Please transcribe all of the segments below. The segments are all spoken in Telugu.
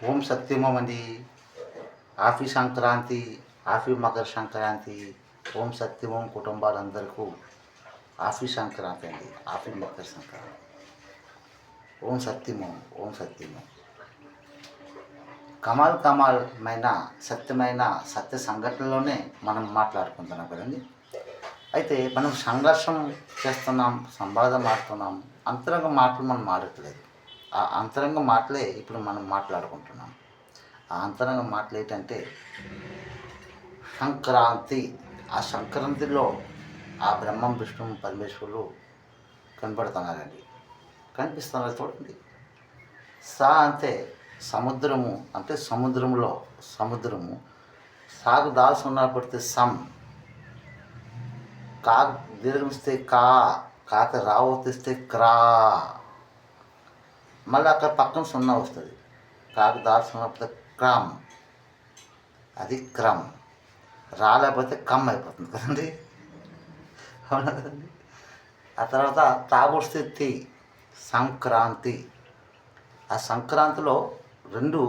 ఓం సత్యమం అండి. Happy Sankranti, happy Makar Sankranti. ఓం సత్యమం కుటుంబాలందరికీ హ్యాపీ సంక్రాంతి అండి, హ్యాపీ మకర సంక్రాంతి. ఓం సత్యమం, ఓం సత్యమం. కమాలమైన సత్యమైన సత్య సంఘటనలోనే మనం మాట్లాడుకుంటున్నాం కదండి. అయితే మనం సంఘర్షం చేస్తున్నాం, సంవాదం ఆడుతున్నాం, అంతరంగ మాటలు మనం ఆడట్లేదు. ఆ అంతరంగ మాటలే ఇప్పుడు మనం మాట్లాడుకుంటున్నాం. ఆ అంతరంగ మాటలు ఏంటంటే సంక్రాంతి. ఆ సంక్రాంతిలో ఆ బ్రహ్మం విష్ణు పరమేశ్వరులు కనపడుతున్నారండి, కనిపిస్తున్నారు చూడండి. సా అంటే సముద్రము, అంటే సముద్రంలో సముద్రము. సాగు దాల్చున్నా పడితే సం, కా దీర్ఘమిస్తే కా, కాక రావతిస్తే క్రా, మళ్ళీ అక్కడ పక్కన సున్నా వస్తుంది. కాకు దాల్చున్నప్పుడు క్రామ్, అది క్రమ్. రాలేకపోతే కమ్ అయిపోతుంది కదండి, అవునా కదండి. ఆ తర్వాత తాగొస్తే తి, సంక్రాంతి. ఆ సంక్రాంతిలో రెండు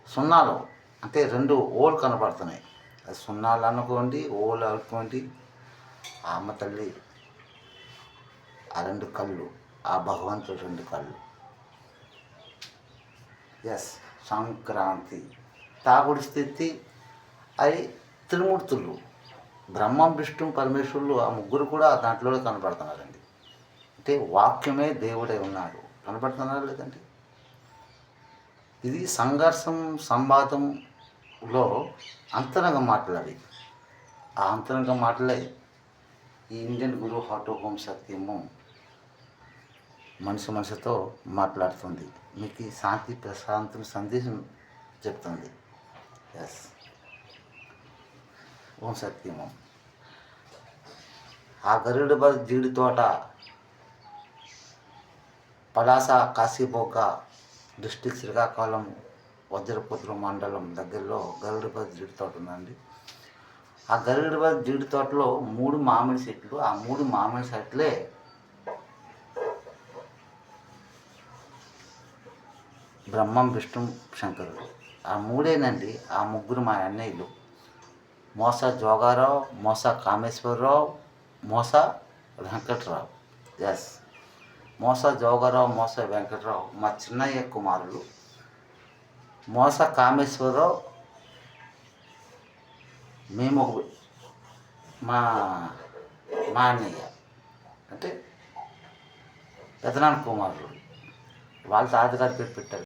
సున్నాలు, అంటే రెండు ఓళ్ళు కనపడుతున్నాయి. అది సున్నాలు అనుకోండి, ఓళ్ళు అనుకోండి. ఆ అమ్మ తల్లి ఆ రెండు కళ్ళు, ఆ భగవంతుడు రెండు కళ్ళు. ఎస్, సంక్రాంతి. తాగుడు స్థితి అవి త్రిమూర్తులు, బ్రహ్మం విష్ణు పరమేశ్వరులు, ఆ ముగ్గురు కూడా దాంట్లోనే కనపడుతున్నారండి. అంటే వాక్యమే దేవుడై ఉన్నాడు, కనపడుతున్నారు లేదండి. ఇది సంఘర్షం సంవాదంలో అంతరంగ మాటలు అవి. ఆ అంతరంగ మాటలే ఈ Indian Guru heart of home సత్యము మనసుతో మాట్లాడుతుంది. మీకు ఈ శాంతి ప్రశాంతం సందేశం చెప్తుంది. ఎస్, ఓం సత్యము. ఆ గరుడ జీడి తోట పలాస కాశీబోక డిస్టిక్ శ్రీకాకుళం వజ్రపుత్రం మండలం దగ్గరలో గరుడ జీడి తోట ఉందండి. ఆ గరుడ జీడి తోటలో 3 మామిడి చెట్లు. ఆ 3 మామిడి చెట్లే బ్రహ్మం విష్ణు శంకరుడు. ఆ మూడేనండి. ఆ ముగ్గురు మా అన్నయ్యలు. మోస జోగారావు, మోస కామేశ్వరరావు, మోస వెంకట్రావు. ఎస్, మోస జోగారావు, మోస వెంకట్రావు మా చిన్నయ్య కుమారులు. మోస కామేశ్వరరావు మేము మా మా అన్నయ్య, అంటే పెదనాన్న కుమారులు. వాళ్ళ తాతగారి పేరు పెట్టారు.